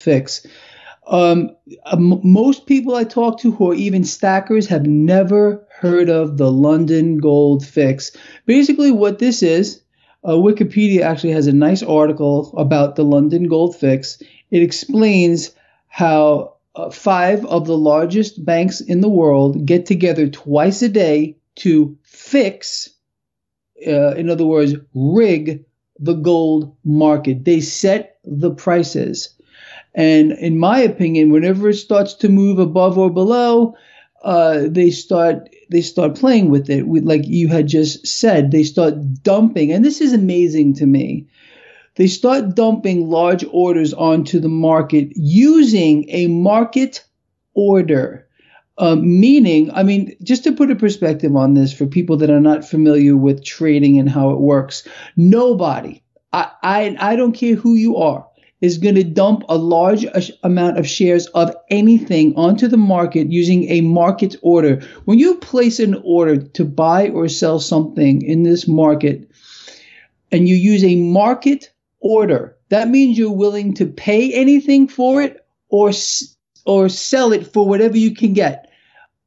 fix. Most people I talk to who are even stackers have never heard of the London Gold Fix. Basically, what this is, Wikipedia actually has a nice article about the London Gold Fix. It explains how five of the largest banks in the world get together twice a day to fix, in other words, rig the gold market. They set the prices. And in my opinion, whenever it starts to move above or below, they start playing with it. Like you had just said, they start dumping, and this is amazing to me. They start dumping large orders onto the market using a market order. Meaning, I mean, just to put a perspective on this for people that are not familiar with trading and how it works, nobody, I don't care who you are, is going to dump a large amount of shares of anything onto the market using a market order. When you place an order to buy or sell something in this market and you use a market order, that means you're willing to pay anything for it or sell it for whatever you can get.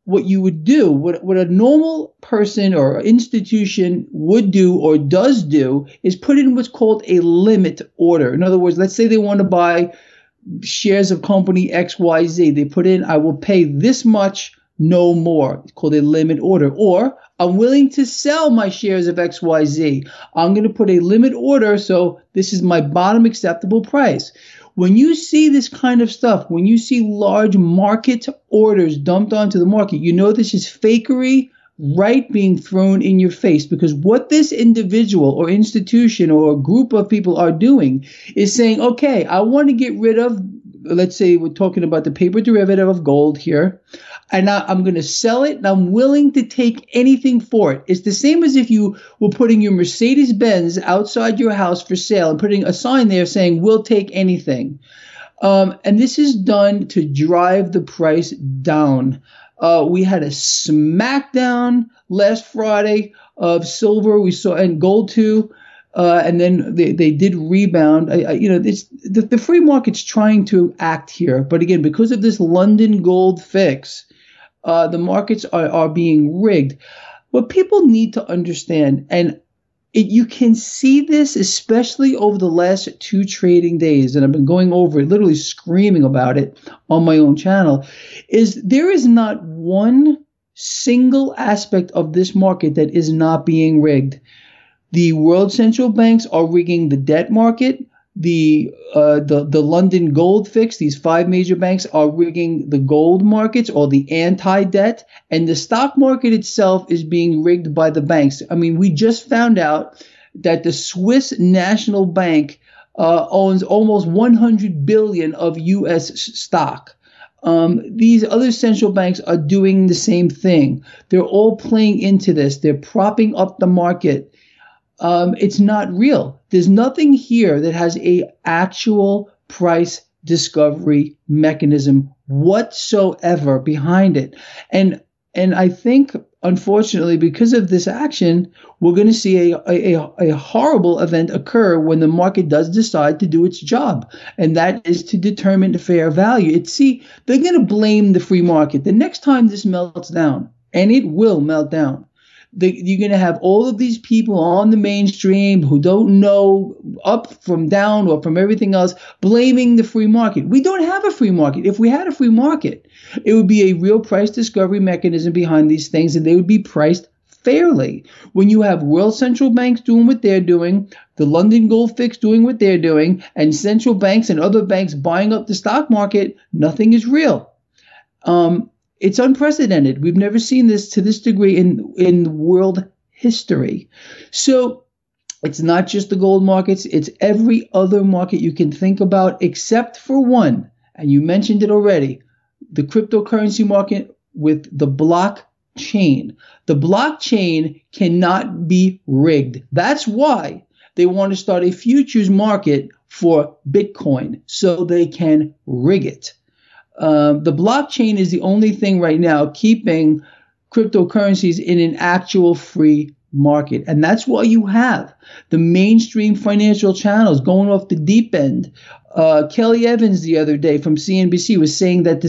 What you would do, what a normal person or institution would do or does do, is put in what's called a limit order. In other words, let's say they want to buy shares of company XYZ. They put in, I will pay this much, no more. It's called a limit order. Or I'm willing to sell my shares of XYZ. I'm going to put a limit order, so this is my bottom acceptable price. When you see this kind of stuff, when you see large market orders dumped onto the market, you know this is fakery right being thrown in your face, because what this individual or institution or a group of people are doing is saying, okay, I want to get rid of, let's say we're talking about the paper derivative of gold here, and I'm going to sell it, and I'm willing to take anything for it. It's the same as if you were putting your Mercedes-Benz outside your house for sale and putting a sign there saying, we'll take anything. And this is done to drive the price down. We had a smackdown last Friday of silver. We saw, and gold too. And then they did rebound. The free market's trying to act here. But again, because of this London Gold Fix, the markets are being rigged. What people need to understand, and you can see this especially over the last 2 trading days, and I've been going over it, literally screaming about it on my own channel, is there is not one single aspect of this market that is not being rigged. The world central banks are rigging the debt market. The London Gold Fix, these 5 major banks are rigging the gold markets or the anti-debt, and the stock market itself is being rigged by the banks. I mean, we just found out that the Swiss National Bank owns almost 100 billion of U.S. stock. These other central banks are doing the same thing. They're all playing into this. They're propping up the market. It's not real. There's nothing here that has a actual price discovery mechanism whatsoever behind it. And I think, unfortunately, because of this action, we're going to see a horrible event occur when the market does decide to do its job, and that is to determine the fair value. They're going to blame the free market. The next time this melts down, and it will melt down, you're going to have all of these people on the mainstream who don't know up from down or from everything else blaming the free market. We don't have a free market. If we had a free market, it would be a real price discovery mechanism behind these things, and they would be priced fairly. When you have world central banks doing what they're doing, the London Gold Fix doing what they're doing, and central banks and other banks buying up the stock market, nothing is real. It's unprecedented. We've never seen this to this degree in world history. So it's not just the gold markets. It's every other market you can think about except for one. And you mentioned it already, the cryptocurrency market with the blockchain. The blockchain cannot be rigged. That's why they want to start a futures market for Bitcoin so they can rig it. The blockchain is the only thing right now keeping cryptocurrencies in an actual free market. And that's why you have the mainstream financial channels going off the deep end. Kelly Evans the other day from CNBC was saying that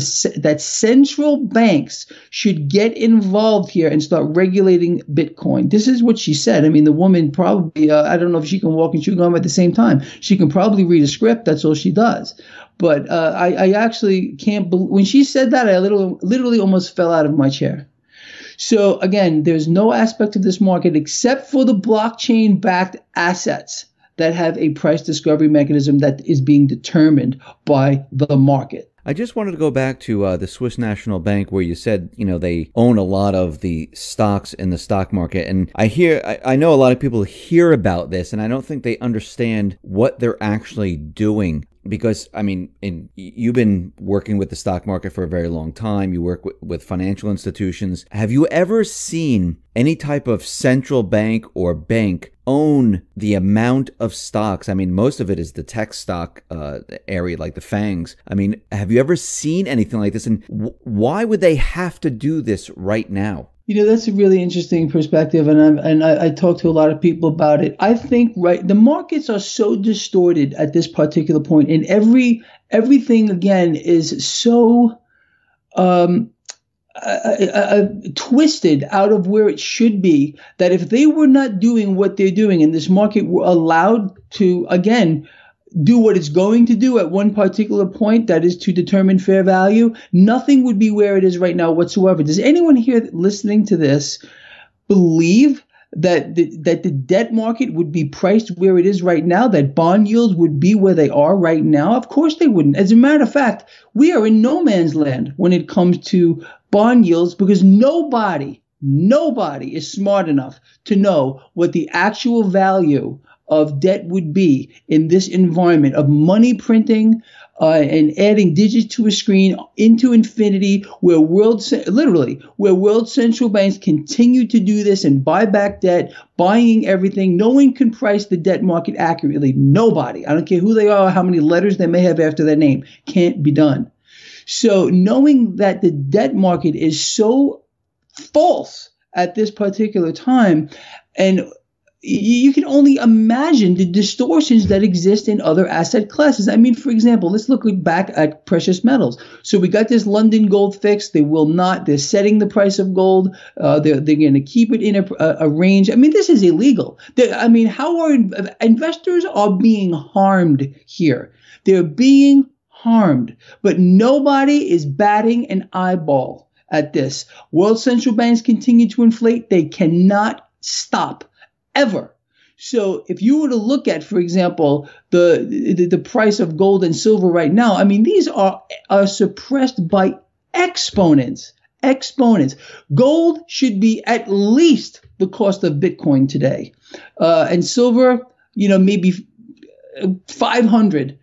that central banks should get involved here and start regulating Bitcoin. This is what she said. I mean, the woman probably, I don't know if she can walk and chew gum at the same time. She can probably read a script. That's all she does. But I actually can't believe, when she said that, I literally almost fell out of my chair. So again, there's no aspect of this market except for the blockchain-backed assets that have a price discovery mechanism that is being determined by the market. I just wanted to go back to the Swiss National Bank, where you said, they own a lot of the stocks in the stock market. And I know a lot of people hear about this, and I don't think they understand what they're actually doing. Because, I mean, you've been working with the stock market for a very long time. You work with financial institutions. Have you ever seen any type of central bank or bank own the amount of stocks? I mean, most of it is the tech stock area, like the FANGs. I mean, have you ever seen anything like this? And why would they have to do this right now? That's a really interesting perspective, and I talk to a lot of people about it. I think the markets are so distorted at this particular point, and everything again is so twisted out of where it should be, that if they were not doing what they're doing and this market were allowed to again do what it's going to do at one particular point, that is to determine fair value, nothing would be where it is right now whatsoever. Does anyone here listening to this believe that the debt market would be priced where it is right now, that bond yields would be where they are right now? Of course they wouldn't. As a matter of fact, we are in no man's land when it comes to bond yields, because nobody is smart enough to know what the actual value of debt would be in this environment of money printing and adding digits to a screen into infinity, where world central banks continue to do this and buy back debt, buying everything. No one can price the debt market accurately. Nobody. I don't care who they are, how many letters they may have after their name. Can't be done. So knowing that the debt market is so false at this particular time, and you can only imagine the distortions that exist in other asset classes. I mean, for example, let's look back at precious metals. So we got this London gold fix. They're setting the price of gold. They're going to keep it in a range. I mean, this is illegal. How are investors are being harmed here? They're being harmed, but nobody is batting an eyeball at this. World central banks continue to inflate. They cannot stop. Ever. So if you were to look at, for example, the price of gold and silver right now, I mean, these are suppressed by exponents. Gold should be at least the cost of Bitcoin today. And silver, maybe 500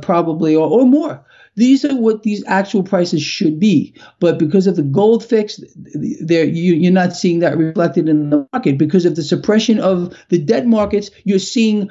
probably or more. These are what these actual prices should be. But because of the gold fix, you're not seeing that reflected in the market. Because of the suppression of the debt markets, you're seeing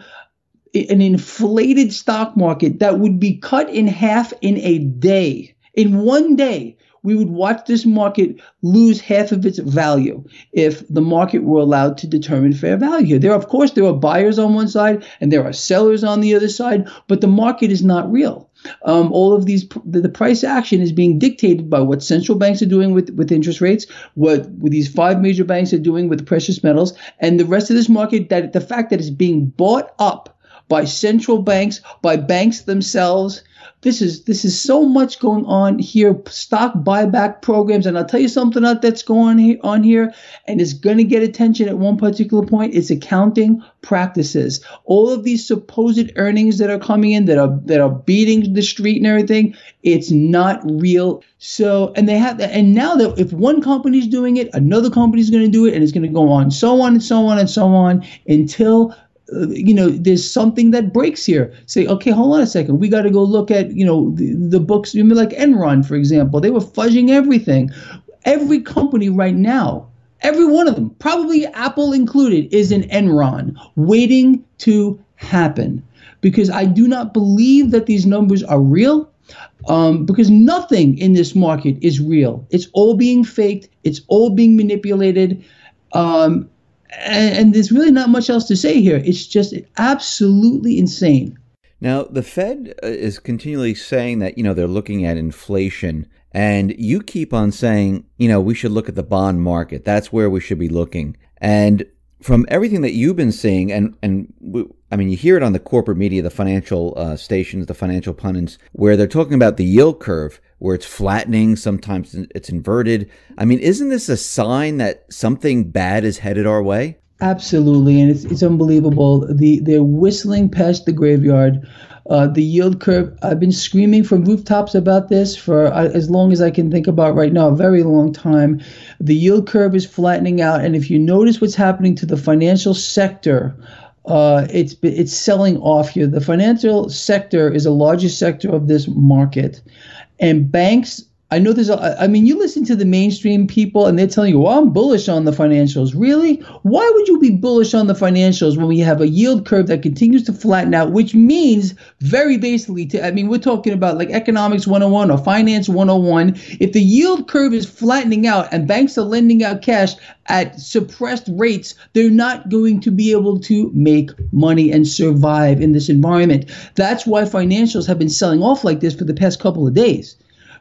an inflated stock market that would be cut in half in a day. In one day, we would watch this market lose half of its value if the market were allowed to determine fair value. There are buyers on one side and there are sellers on the other side, but the market is not real. All of the price action is being dictated by what central banks are doing with interest rates, what these five major banks are doing with the precious metals, and the rest of this market, that the fact that it's being bought up by central banks, by banks themselves. This is so much going on here. Stock buyback programs, and I'll tell you something else that's going on here, and it's going to get attention at one particular point. It's accounting practices. All of these supposed earnings that are coming in, that are beating the street and everything, it's not real. So, and now that if one company's doing it, another company's going to do it, and it's going to go on, so on and so on and so on until there's something that breaks here. Say, okay, hold on a second. We got to go look at, the books, like Enron, for example. They were fudging everything. Every company right now, every one of them, probably Apple included, is an Enron waiting to happen. Because I do not believe that these numbers are real. Because nothing in this market is real. It's all being faked. It's all being manipulated. and there's really not much else to say here. It's just absolutely insane. Now, the Fed is continually saying that, they're looking at inflation, and you keep on saying, we should look at the bond market. That's where we should be looking. And from everything that you've been seeing, you hear it on the corporate media, the financial stations, the financial pundits, where they're talking about the yield curve, where it's flattening, sometimes it's inverted. Isn't this a sign that something bad is headed our way? Absolutely, and it's unbelievable. They're whistling past the graveyard. The yield curve, I've been screaming from rooftops about this for as long as I can think about right now, a very long time. The yield curve is flattening out, and if you notice what's happening to the financial sector, it's selling off here. The financial sector is the largest sector of this market, and banks. I know you listen to the mainstream people and they're telling you, well, I'm bullish on the financials. Really? Why would you be bullish on the financials when we have a yield curve that continues to flatten out, which means very basically, we're talking about like economics 101 or finance 101. If the yield curve is flattening out and banks are lending out cash at suppressed rates, they're not going to be able to make money and survive in this environment. That's why financials have been selling off like this for the past couple of days.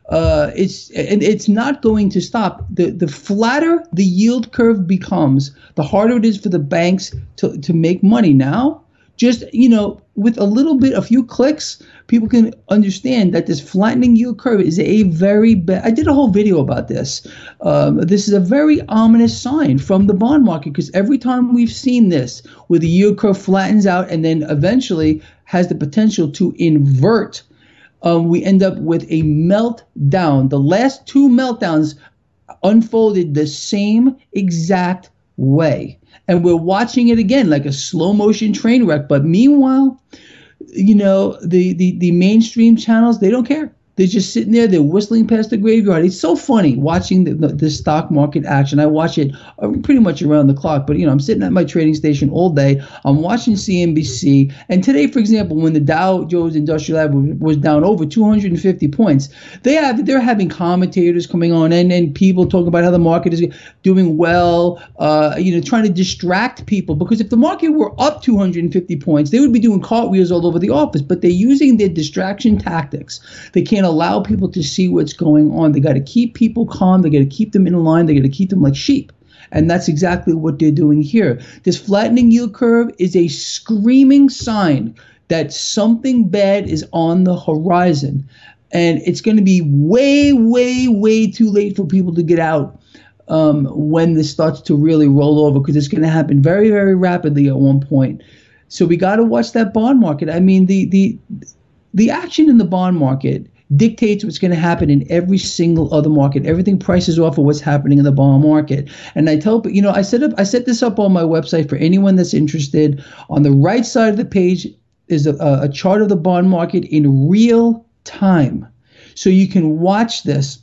It's not going to stop. The flatter the yield curve becomes, the harder it is for the banks to make money. Now, just with a few clicks, people can understand that this flattening yield curve is a very bad. I did a whole video about this. This is a very ominous sign from the bond market, because every time we've seen this, where the yield curve flattens out and then eventually has the potential to invert, we end up with a meltdown. The last two meltdowns unfolded the same exact way. And we're watching it again like a slow motion train wreck. But meanwhile, the mainstream channels, they don't care. They're just sitting there. They're whistling past the graveyard. It's so funny watching the stock market action. I watch it pretty much around the clock. But, I'm sitting at my trading station all day. I'm watching CNBC. And today, for example, when the Dow Jones Industrial Average was down over 250 points, they're having commentators coming on and people talking about how the market is doing well, trying to distract people. Because if the market were up 250 points, they would be doing cartwheels all over the office. But they're using their distraction tactics. They can't allow people to see what's going on. They got to keep people calm. They got to keep them in line. They got to keep them like sheep. And that's exactly what they're doing here. This flattening yield curve is a screaming sign that something bad is on the horizon. And it's going to be way, way, way too late for people to get out when this starts to really roll over, because it's going to happen very, very rapidly at one point. So we got to watch that bond market. The action in the bond market dictates what's going to happen in every single other market. Everything prices off of what's happening in the bond market. And I tell, I set this up on my website for anyone that's interested. On the right side of the page is a chart of the bond market in real time. So you can watch this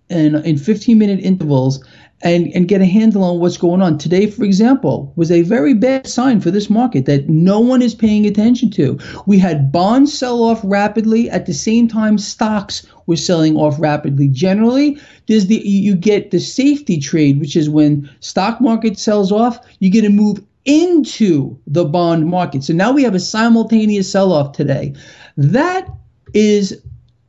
in 15-minute intervals and get a handle on what's going on. Today, for example, was a very bad sign for this market that no one is paying attention to. We had bonds sell off rapidly. At the same time, stocks were selling off rapidly. Generally, you get the safety trade, which is when stock market sells off, you get a move into the bond market. So now we have a simultaneous sell-off today. That is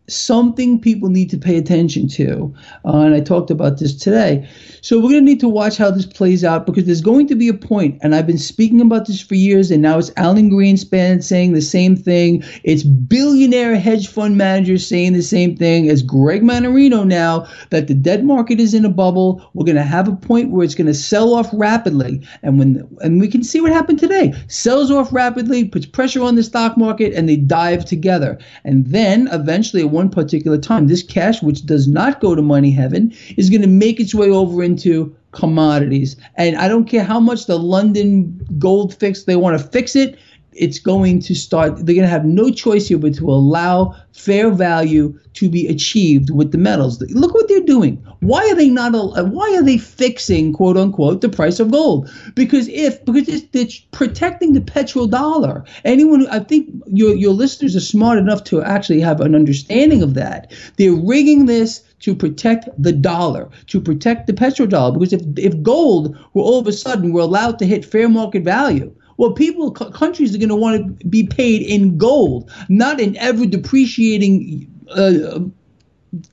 something people need to pay attention to. And I talked about this today. So we're going to need to watch how this plays out, because there's going to be a point, and I've been speaking about this for years, and now it's Alan Greenspan saying the same thing. It's billionaire hedge fund managers saying the same thing as Greg Mannarino now, that the debt market is in a bubble. We're going to have a point where it's going to sell off rapidly. And we can see what happened today. Sells off rapidly, puts pressure on the stock market, and they dive together. And then eventually at one particular time, this cash, which does not go to money heaven, is going to make its way over into commodities. And I don't care how much the London gold fix, they want to fix it. It's going to start, they're going to have no choice here but to allow fair value to be achieved with the metals. Look what they're doing. Why are they fixing, quote unquote, the price of gold? Because it's protecting the petrodollar. I think your listeners are smart enough to actually have an understanding of that. They're rigging this to protect the dollar, to protect the petrodollar. Because if gold were all of a sudden were allowed to hit fair market value, well, countries are going to want to be paid in gold, not in ever depreciating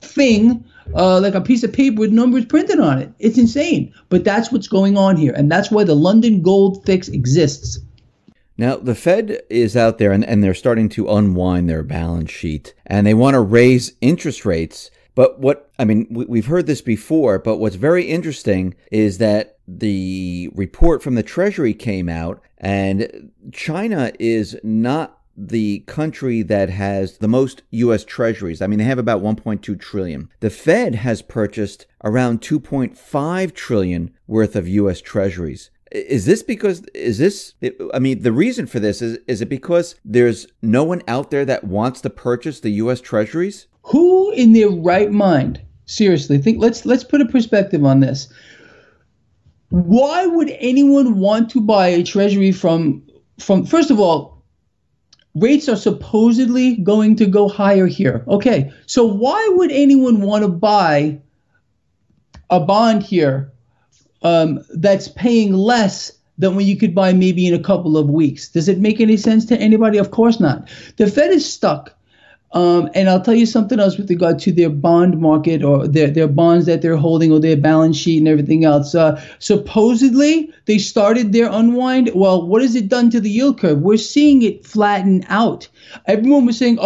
thing like a piece of paper with numbers printed on it. It's insane. But that's what's going on here. And that's why the London gold fix exists. Now, the Fed is out there and they're starting to unwind their balance sheet and they want to raise interest rates. But we've heard this before, but what's very interesting is that the report from the Treasury came out and China is not the country that has the most U.S. treasuries. I mean, they have about 1.2 trillion. The Fed has purchased around 2.5 trillion worth of U.S. treasuries. The reason for this is it because there's no one out there that wants to purchase the U.S. treasuries? Who in their right mind, seriously, let's put a perspective on this. Why would anyone want to buy a treasury from first of all, rates are supposedly going to go higher here. Okay, so why would anyone want to buy a bond here that's paying less than what you could buy maybe in a couple of weeks? Does it make any sense to anybody? Of course not. The Fed is stuck. And I'll tell you something else with regard to their bond market or their bonds that they're holding or their balance sheet and everything else. Supposedly, they started their unwind. Well, what has it done to the yield curve? We're seeing it flatten out. Everyone was saying,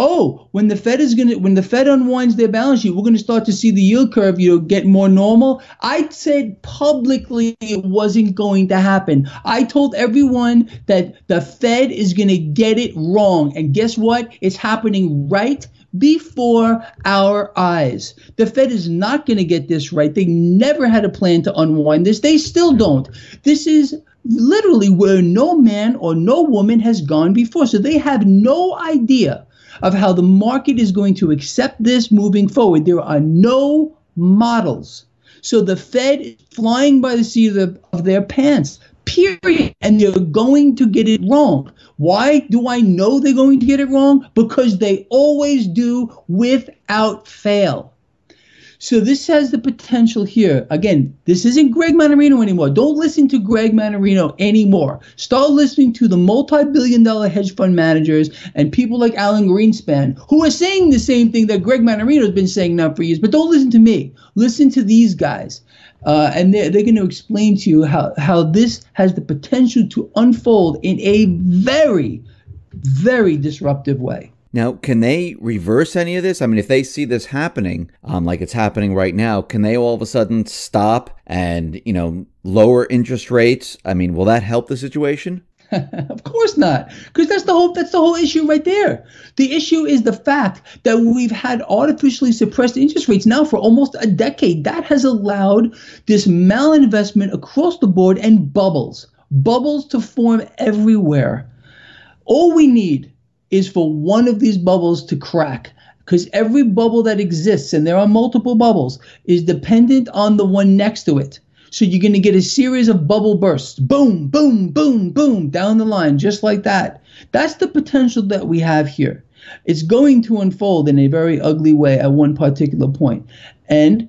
when the Fed unwinds their balance sheet, we're going to start to see the yield curve, get more normal. I said publicly it wasn't going to happen. I told everyone that the Fed is going to get it wrong. And guess what? It's happening right before our eyes. The Fed is not going to get this right. They never had a plan to unwind this. They still don't. This is literally where no man or no woman has gone before. So they have no idea of how the market is going to accept this moving forward. There are no models. So the Fed is flying by the seat of their pants, period. And they're going to get it wrong. Why do I know they're going to get it wrong? Because they always do without fail. So this has the potential here. Again, this isn't Greg Mannarino anymore. Don't listen to Greg Mannarino anymore. Start listening to the multi-billion-dollar hedge fund managers and people like Alan Greenspan who are saying the same thing that Greg Mannarino has been saying now for years. But don't listen to me. Listen to these guys. And they're going to explain to you how this has the potential to unfold in a very, very disruptive way. Now, can they reverse any of this? I mean, if they see this happening, like it's happening right now, can they all of a sudden stop and, lower interest rates? I mean, will that help the situation? Of course not, because that's the whole issue right there. The issue is the fact that we've had artificially suppressed interest rates now for almost a decade. That has allowed this malinvestment across the board and bubbles to form everywhere. All we need is for one of these bubbles to crack, because every bubble that exists, and there are multiple bubbles, is dependent on the one next to it. So you're going to get a series of bubble bursts. Boom, boom, boom, boom, down the line, just like that. That's the potential that we have here. It's going to unfold in a very ugly way at one particular point. And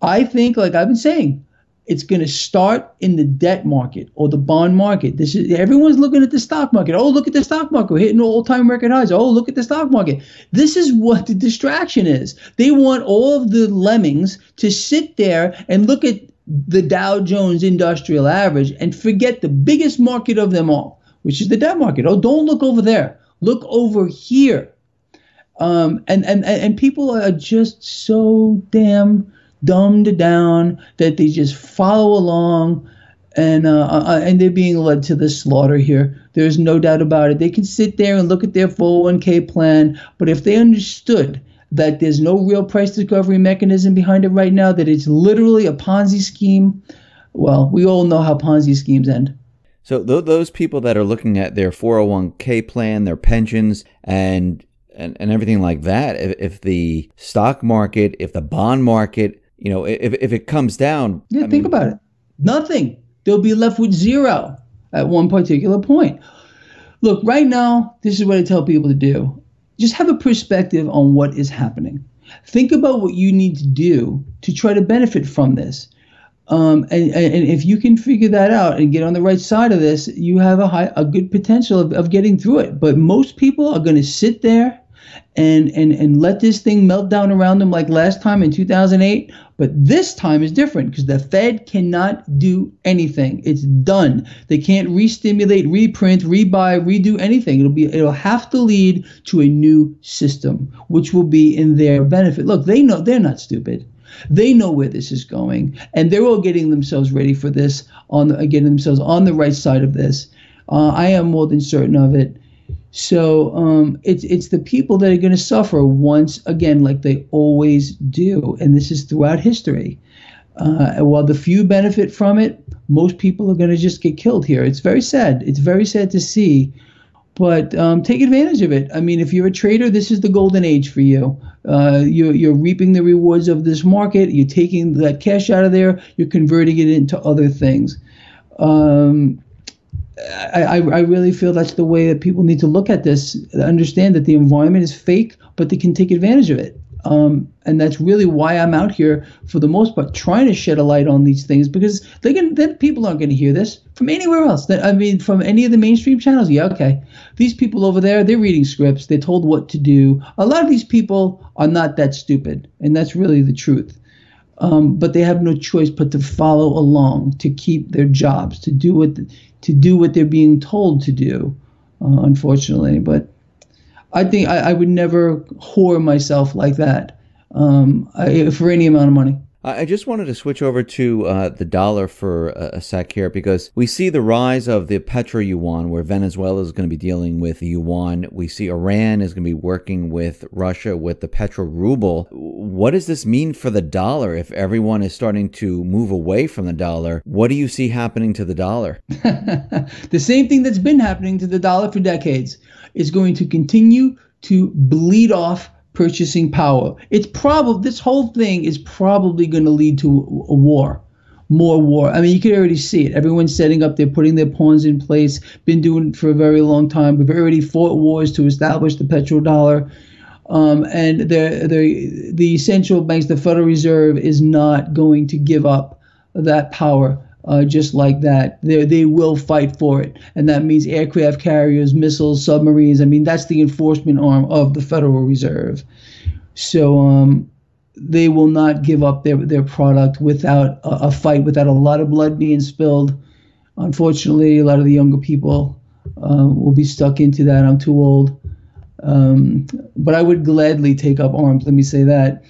I think, like I've been saying, it's going to start in the debt market or the bond market. Everyone's looking at the stock market. Oh, look at the stock market. We're hitting all-time record highs. Oh, look at the stock market. This is what the distraction is. They want all of the lemmings to sit there and look at the Dow Jones Industrial Average and forget the biggest market of them all, which is the debt market. Oh, don't look over there. Look over here. And people are just so damn dumbed down that they just follow along, and they're being led to the slaughter here. There's no doubt about it. They can sit there and look at their 401k plan, but if they understood that there's no real price discovery mechanism behind it right now, that it's literally a Ponzi scheme, well, we all know how Ponzi schemes end. So those people that are looking at their 401k plan, their pensions, and everything like that, if the stock market, if the bond market, if it comes down. Yeah, think about it. Nothing. They'll be left with zero at one particular point. Look, right now, this is what I tell people to do. Just have a perspective on what is happening. Think about what you need to do to try to benefit from this. And if you can figure that out and get on the right side of this, you have a good potential of getting through it. But most people are going to sit there and let this thing melt down around them like last time in 2008. But this time is different because the Fed cannot do anything. It's done. They can't re-stimulate, reprint, rebuy, redo anything. It'll have to lead to a new system, which will be in their benefit. Look, they know they're not stupid. They know where this is going, and they're all getting themselves ready for this, getting themselves on the right side of this. I am more than certain of it. So it's the people that are going to suffer once again, like they always do, and this is throughout history. While the few benefit from it, most people are going to just get killed here. It's very sad. It's very sad to see, but take advantage of it. I mean, if you're a trader, this is the golden age for you. You're reaping the rewards of this market. You're taking that cash out of there. You're converting it into other things. I really feel that's the way that people need to look at this. Understand that the environment is fake, but they can take advantage of it. And that's really why I'm out here for the most part, trying to shed a light on these things, because then people aren't going to hear this from anywhere else. From any of the mainstream channels. Yeah, okay. These people over there, they're reading scripts. They're told what to do. A lot of these people are not that stupid, and that's really the truth. But they have no choice but to follow along, to keep their jobs, to do what they're being told to do, unfortunately. But I think I would never whore myself like that for any amount of money. I just wanted to switch over to the dollar for a sec here, because we see the rise of the petro yuan, where Venezuela is going to be dealing with the yuan. We see Iran is going to be working with Russia with the petro ruble. What does this mean for the dollar if everyone is starting to move away from the dollar? What do you see happening to the dollar? The same thing that's been happening to the dollar for decades is going to continue to bleed off purchasing power. This whole thing is probably going to lead to a war, more war. I mean, you can already see it. Everyone's setting up, they're putting their pawns in place, been doing it for a very long time. We've already fought wars to establish the petrodollar. And the central banks, the Federal Reserve, is not going to give up that power just like that. They will fight for it. And that means aircraft carriers, missiles, submarines. I mean, that's the enforcement arm of the Federal Reserve. So they will not give up their product without a fight, without a lot of blood being spilled. Unfortunately, a lot of the younger people will be stuck into that. I'm too old. But I would gladly take up arms, let me say that.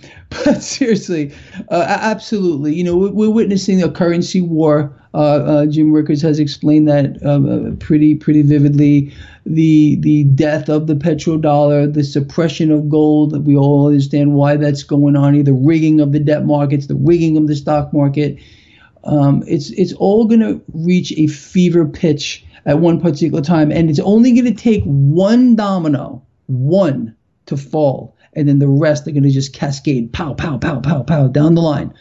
But seriously, absolutely. You know, we're witnessing a currency war. Jim Rickards has explained that pretty vividly. The death of the petrodollar, the suppression of gold. We all understand why that's going on. The rigging of the debt markets, the rigging of the stock market. It's all going to reach a fever pitch at one particular time, and it's only going to take one domino, one, to fall, and then the rest are going to just cascade, pow, pow, pow, pow, pow, down the line.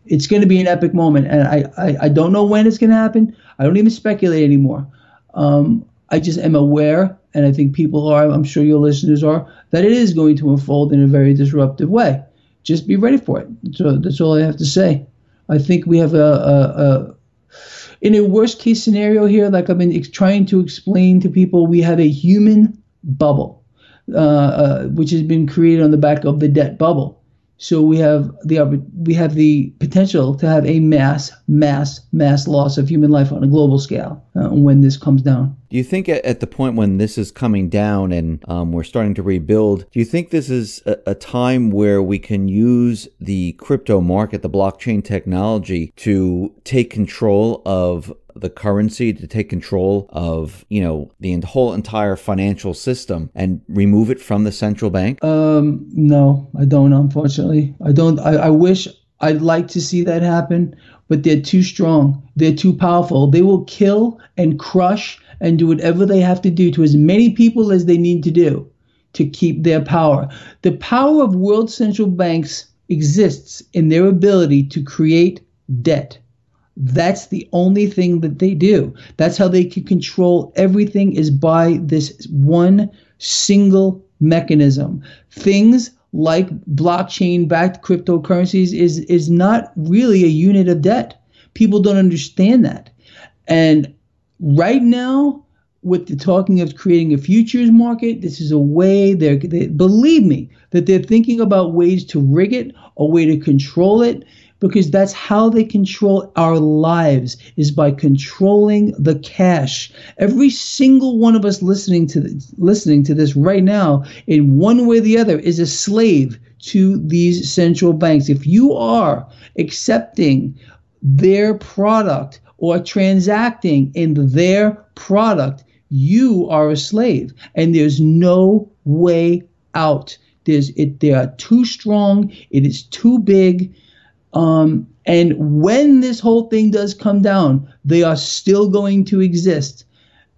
It's going to be an epic moment, and I don't know when it's going to happen. I don't even speculate anymore. I just am aware, and I think people are, I'm sure your listeners are, that it is going to unfold in a very disruptive way. Just be ready for it. So that's all I have to say. I think we have in a worst case scenario here, like I've been trying to explain to people, we have a human bubble, which has been created on the back of the debt bubble. So we have the potential to have a mass loss of human life on a global scale when this comes down. Do you think at the point when this is coming down and we're starting to rebuild, do you think this is a time where we can use the crypto market, the blockchain technology, to take control of the currency, to take control of, the whole entire financial system and remove it from the central bank? No, I don't, unfortunately. I don't. I wish I'd like to see that happen, but they're too strong. They're too powerful. They will kill and crush and do whatever they have to do to as many people as they need to do to keep their power. The power of world central banks exists in their ability to create debt. That's the only thing that they do. That's how they can control everything, is by this one single mechanism. Things like blockchain-backed cryptocurrencies, is not really a unit of debt. People don't understand that. And right now, with the talking of creating a futures market, this is a way they believe me that they're thinking about ways to rig it, a way to control it, because that's how they control our lives, is by controlling the cash. Every single one of us listening to this right now, in one way or the other, is a slave to these central banks. If you are accepting their product or transacting in their product, you are a slave, and there's no way out. They are too strong. It is too big. And when this whole thing does come down, they are still going to exist.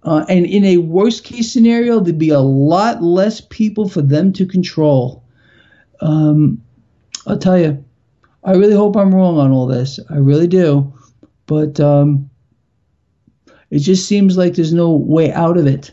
And in a worst case scenario, there'd be a lot less people for them to control. I'll tell you, I really hope I'm wrong on all this. I really do. But it just seems like there's no way out of it.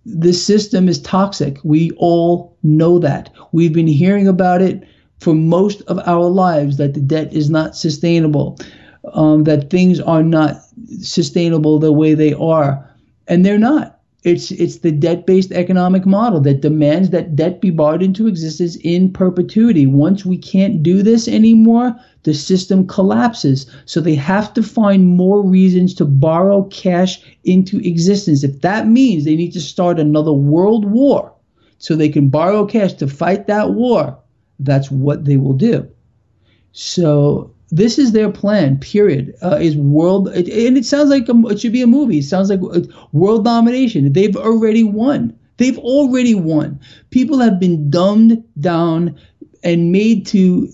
This system is toxic. We all know that. We've been hearing about it for most of our lives, that the debt is not sustainable, that things are not sustainable the way they are. And they're not. It's the debt-based economic model that demands that debt be borrowed into existence in perpetuity. Once we can't do this anymore, the system collapses. So they have to find more reasons to borrow cash into existence. If that means they need to start another world war so they can borrow cash to fight that war, that's what they will do. So this is their plan, period, is world. And it sounds like it should be a movie. It sounds like world domination. They've already won. They've already won. People have been dumbed down and made to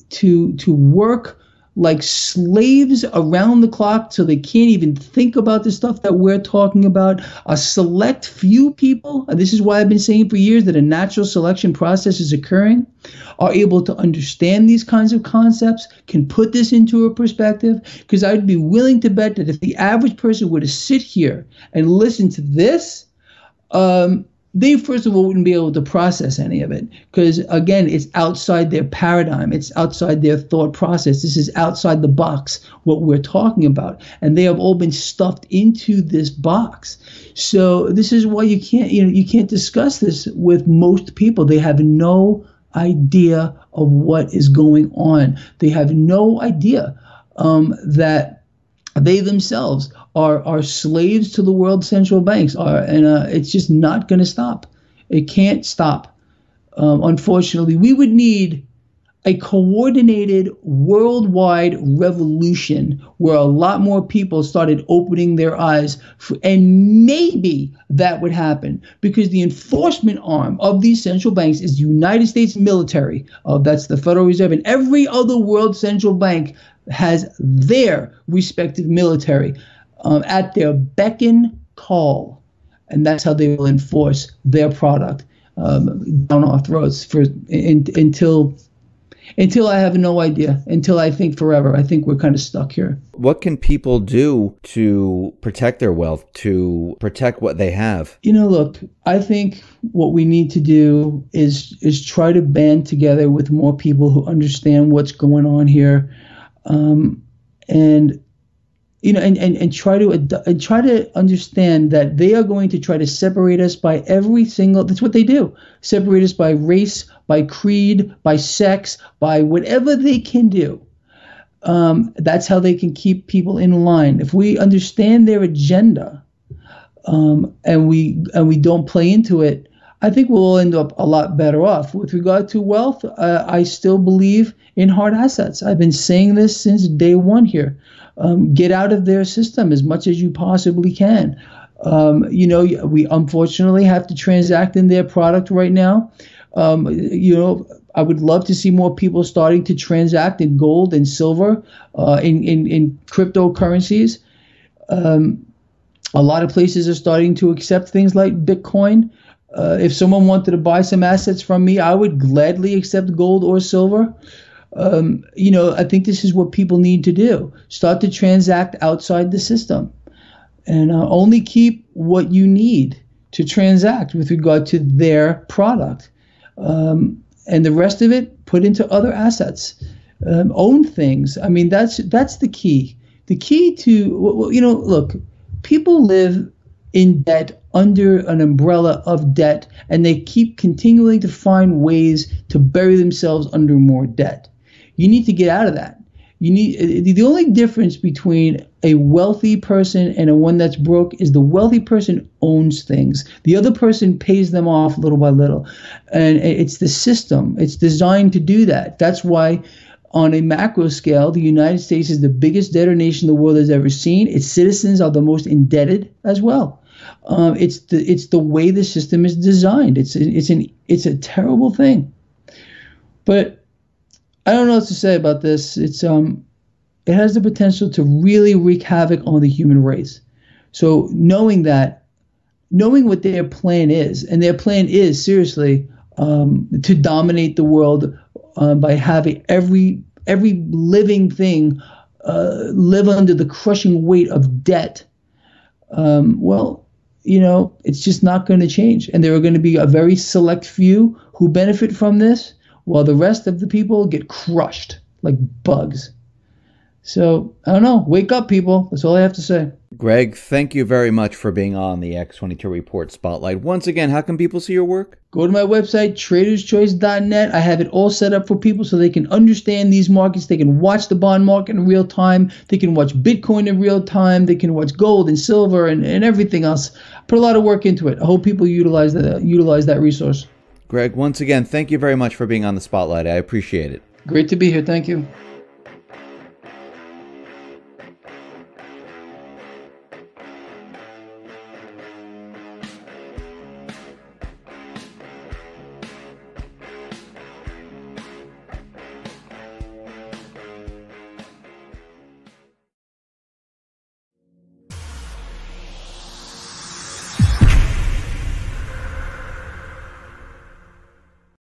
work like slaves around the clock, so they can't even think about the stuff that we're talking about. A select few people, and this is why I've been saying for years that a natural selection process is occurring, are able to understand these kinds of concepts, can put this into a perspective, because I'd be willing to bet that if the average person were to sit here and listen to this, they first of all wouldn't be able to process any of it, because again, it's outside their paradigm, it's outside their thought process. This is outside the box, what we're talking about, and they have all been stuffed into this box. So this is why you can't discuss this with most people. They have no idea of what is going on. They have no idea that they themselves are slaves to the world central banks, and it's just not going to stop. It can't stop. Unfortunately, we would need a coordinated worldwide revolution where a lot more people started opening their eyes, and maybe that would happen, because the enforcement arm of these central banks is the United States military. That's the Federal Reserve, and every other world central bank has their respective military at their beck and call, and that's how they will enforce their product down our throats until I have no idea, until I think forever. I think we're kind of stuck here. What can people do to protect their wealth, to protect what they have? Look, I think what we need to do is try to band together with more people who understand what's going on here, and try to understand that they are going to try to separate us by every single. That's what they do. Separate us by race, by creed, by sex, by whatever they can do. That's how they can keep people in line. If we understand their agenda, and we don't play into it, I think we'll end up a lot better off. With regard to wealth, I still believe in hard assets. I've been saying this since day one here. Get out of their system as much as you possibly can. We unfortunately have to transact in their product right now. I would love to see more people starting to transact in gold and silver, in cryptocurrencies. A lot of places are starting to accept things like Bitcoin. If someone wanted to buy some assets from me, I would gladly accept gold or silver. I think this is what people need to do. Start to transact outside the system, and only keep what you need to transact with regard to their product. and the rest of it put into other assets. Own things. I mean, that's the key. The key to, look, people live in debt, under an umbrella of debt, and they keep continuing to find ways to bury themselves under more debt. You need to get out of that. The only difference between a wealthy person and a one that's broke is the wealthy person owns things. The other person pays them off little by little. And it's the system. It's designed to do that. That's why on a macro scale, the United States is the biggest debtor nation the world has ever seen. Its citizens are the most indebted as well. It's the way the system is designed. It's a terrible thing. But I don't know what to say about this. It has the potential to really wreak havoc on the human race. So knowing what their plan is, and their plan is seriously to dominate the world by having every living thing live under the crushing weight of debt. It's just not going to change. And there are going to be a very select few who benefit from this, while the rest of the people get crushed like bugs. So, I don't know. Wake up, people. That's all I have to say. Greg, thank you very much for being on the X22 Report Spotlight. Once again, how can people see your work? Go to my website, traderschoice.net. I have it all set up for people so they can understand these markets. They can watch the bond market in real time. They can watch Bitcoin in real time. They can watch gold and silver and everything else. Put a lot of work into it. I hope people utilize that resource. Greg, once again, thank you very much for being on the Spotlight. I appreciate it. Great to be here. Thank you.